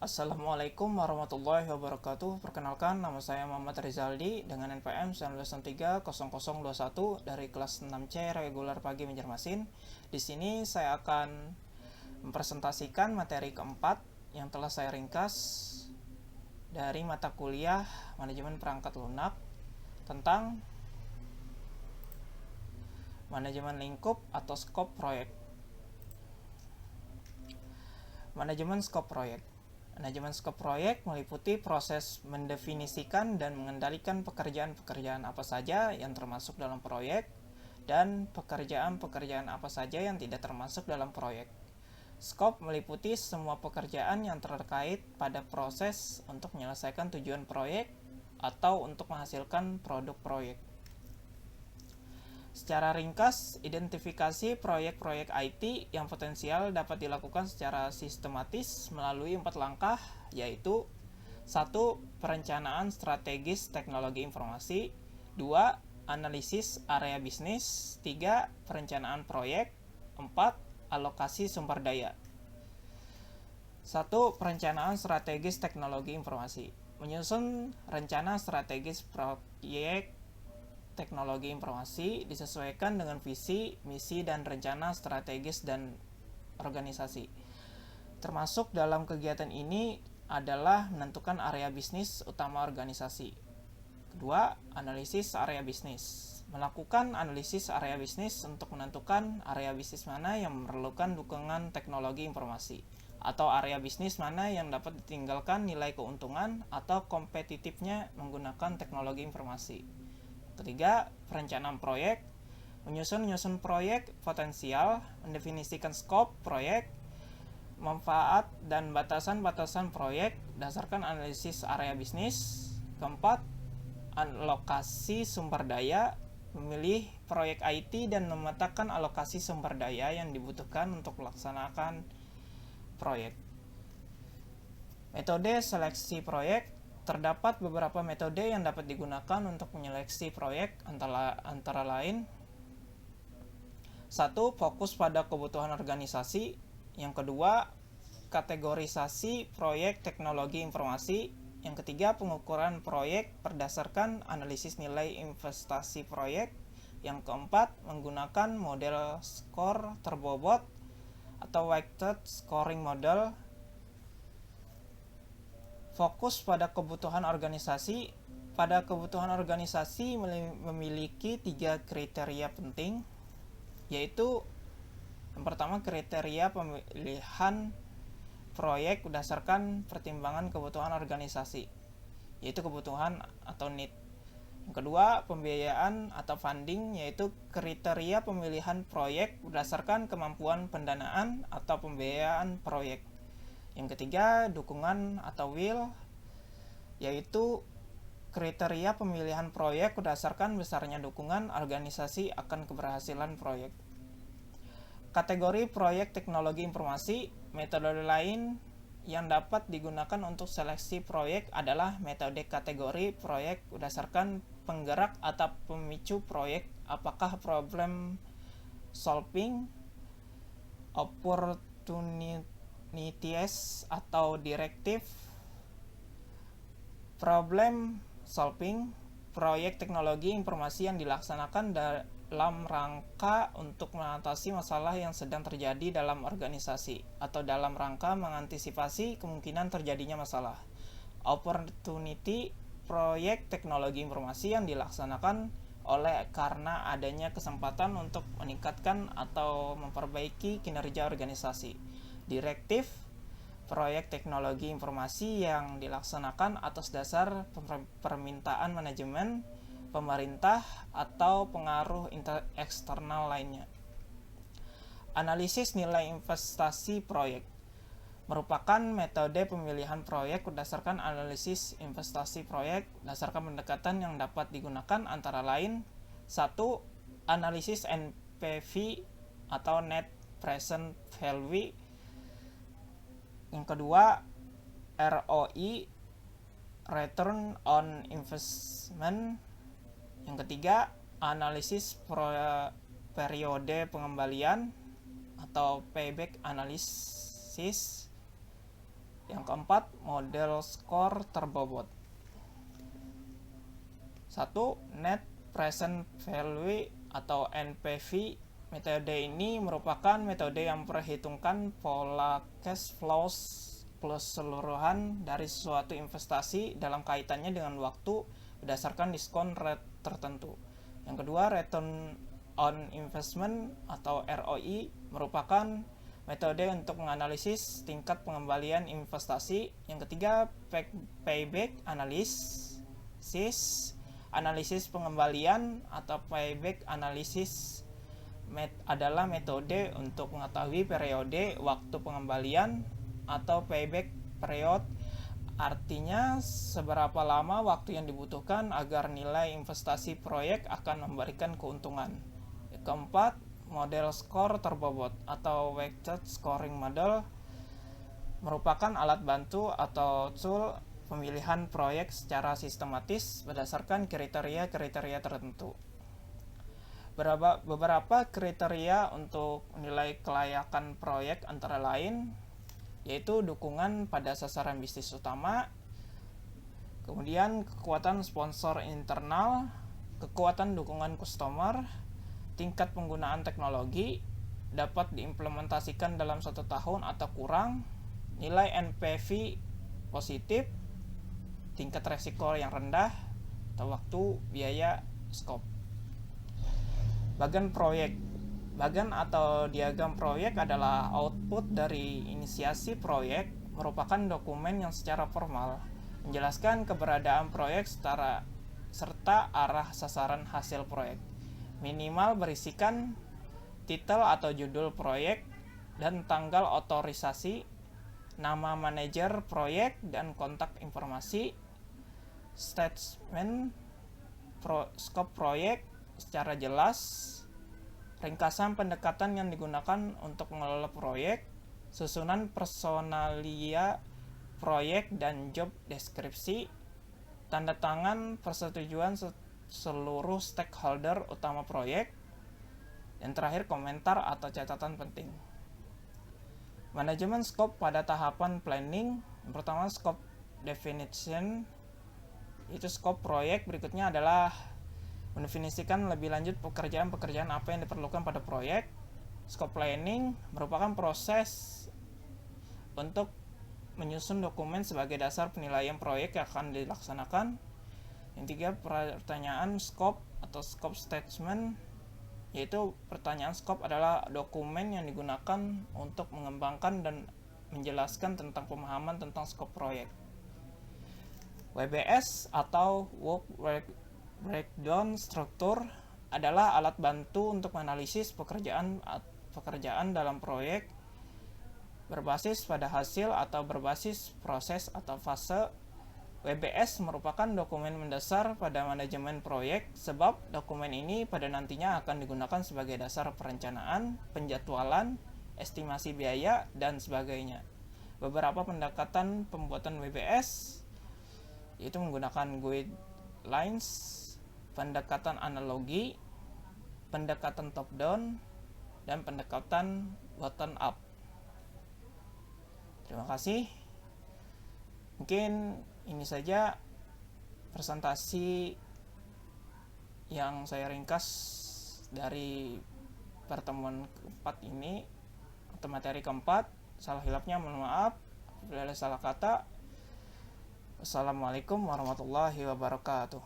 Assalamualaikum warahmatullahi wabarakatuh. Perkenalkan, nama saya Muhammad Rizaldi dengan NPM 19630021 dari kelas 6C reguler pagi Banjarmasin. Di sini saya akan mempresentasikan materi keempat yang telah saya ringkas dari mata kuliah Manajemen Perangkat Lunak tentang manajemen lingkup atau skop proyek. Manajemen skop proyek. Manajemen skop proyek meliputi proses mendefinisikan dan mengendalikan pekerjaan-pekerjaan apa saja yang termasuk dalam proyek dan pekerjaan-pekerjaan apa saja yang tidak termasuk dalam proyek. Skop meliputi semua pekerjaan yang terkait pada proses untuk menyelesaikan tujuan proyek atau untuk menghasilkan produk proyek. Secara ringkas, identifikasi proyek-proyek IT yang potensial dapat dilakukan secara sistematis melalui 4 langkah, yaitu 1. Perencanaan strategis teknologi informasi, 2. Analisis area bisnis, 3. Perencanaan proyek, 4. Alokasi sumber daya. 1. Perencanaan strategis teknologi informasi. Menyusun rencana strategis proyek teknologi informasi disesuaikan dengan visi, misi, dan rencana strategis dan organisasi. Termasuk dalam kegiatan ini adalah menentukan area bisnis utama organisasi. Kedua, analisis area bisnis. Melakukan analisis area bisnis untuk menentukan area bisnis mana yang memerlukan dukungan teknologi informasi, atau area bisnis mana yang dapat ditinggalkan nilai keuntungan atau kompetitifnya menggunakan teknologi informasi. Ketiga, perencanaan proyek. Menyusun proyek potensial, mendefinisikan skop proyek, manfaat dan batasan-batasan proyek berdasarkan analisis area bisnis. Keempat, alokasi sumber daya. Memilih proyek IT dan memetakan alokasi sumber daya yang dibutuhkan untuk melaksanakan proyek. Metode seleksi proyek. Terdapat beberapa metode yang dapat digunakan untuk menyeleksi proyek antara lain 1. Fokus pada kebutuhan organisasi. Yang kedua, kategorisasi proyek teknologi informasi. Yang ketiga, pengukuran proyek berdasarkan analisis nilai investasi proyek. Yang keempat, menggunakan model skor terbobot atau weighted scoring model. Fokus pada kebutuhan organisasi. Pada kebutuhan organisasi memiliki 3 kriteria penting, yaitu yang pertama, kriteria pemilihan proyek berdasarkan pertimbangan kebutuhan organisasi, yaitu kebutuhan atau need. Yang kedua, pembiayaan atau funding, yaitu kriteria pemilihan proyek berdasarkan kemampuan pendanaan atau pembiayaan proyek. Yang ketiga, dukungan atau will, yaitu kriteria pemilihan proyek berdasarkan besarnya dukungan organisasi akan keberhasilan proyek. Kategori proyek teknologi informasi. Metode lain yang dapat digunakan untuk seleksi proyek adalah metode kategori proyek berdasarkan penggerak atau pemicu proyek, apakah problem solving, opportunities, atau directive. Problem solving, proyek teknologi informasi yang dilaksanakan dalam rangka untuk mengatasi masalah yang sedang terjadi dalam organisasi atau dalam rangka mengantisipasi kemungkinan terjadinya masalah. Opportunity, proyek teknologi informasi yang dilaksanakan oleh karena adanya kesempatan untuk meningkatkan atau memperbaiki kinerja organisasi. Directive, proyek teknologi informasi yang dilaksanakan atas dasar permintaan manajemen, pemerintah, atau pengaruh eksternal lainnya. Analisis nilai investasi proyek merupakan metode pemilihan proyek berdasarkan analisis investasi proyek berdasarkan pendekatan yang dapat digunakan antara lain 1. Analisis NPV atau Net Present Value. Yang kedua, ROI, Return on Investment. Yang ketiga, analisis periode pengembalian atau payback analysis. Yang keempat, model skor terbobot. 1. Net Present Value atau NPV. Metode ini merupakan metode yang memperhitungkan pola cash flows keseluruhan dari suatu investasi dalam kaitannya dengan waktu berdasarkan diskon rate tertentu. Yang kedua, Return on Investment atau ROI merupakan metode untuk menganalisis tingkat pengembalian investasi. Yang ketiga, Payback Analysis. Analisis pengembalian atau payback analysis adalah metode untuk mengetahui periode waktu pengembalian atau payback period, artinya seberapa lama waktu yang dibutuhkan agar nilai investasi proyek akan memberikan keuntungan. Keempat, model skor terbobot atau weighted scoring model merupakan alat bantu atau tool pemilihan proyek secara sistematis berdasarkan kriteria-kriteria tertentu. Beberapa kriteria untuk nilai kelayakan proyek antara lain yaitu dukungan pada sasaran bisnis utama, kemudian kekuatan sponsor internal, kekuatan dukungan customer, tingkat penggunaan teknologi, dapat diimplementasikan dalam 1 tahun atau kurang, nilai NPV positif, tingkat resiko yang rendah, atau waktu, biaya, scope. Bagan proyek. Bagan atau diagram proyek adalah output dari inisiasi proyek, merupakan dokumen yang secara formal menjelaskan keberadaan proyek serta arah sasaran hasil proyek. Minimal berisikan titel atau judul proyek dan tanggal otorisasi, nama manajer proyek dan kontak informasi, statement scope proyek secara jelas, ringkasan pendekatan yang digunakan untuk mengelola proyek, susunan personalia proyek dan job deskripsi, tanda tangan persetujuan seluruh stakeholder utama proyek, dan terakhir komentar atau catatan penting. Manajemen scope pada tahapan planning. Yang pertama, scope definition, itu scope proyek. Berikutnya adalah mendefinisikan lebih lanjut pekerjaan-pekerjaan apa yang diperlukan pada proyek. Scope planning merupakan proses untuk menyusun dokumen sebagai dasar penilaian proyek yang akan dilaksanakan. Yang tiga, pertanyaan scope atau scope statement, yaitu pertanyaan scope adalah dokumen yang digunakan untuk mengembangkan dan menjelaskan tentang pemahaman tentang scope proyek. WBS atau Work Breakdown Structure adalah alat bantu untuk menganalisis pekerjaan dalam proyek berbasis pada hasil atau berbasis proses atau fase. WBS merupakan dokumen mendasar pada manajemen proyek sebab dokumen ini pada nantinya akan digunakan sebagai dasar perencanaan, penjadwalan, estimasi biaya, dan sebagainya. Beberapa pendekatan pembuatan WBS yaitu menggunakan guidelines, pendekatan analogi, pendekatan top down, dan pendekatan bottom up. Terima kasih. Mungkin ini saja presentasi yang saya ringkas dari pertemuan keempat ini atau materi keempat. Salah hilapnya mohon maaf. Apabila ada salah kata. Wassalamualaikum warahmatullahi wabarakatuh.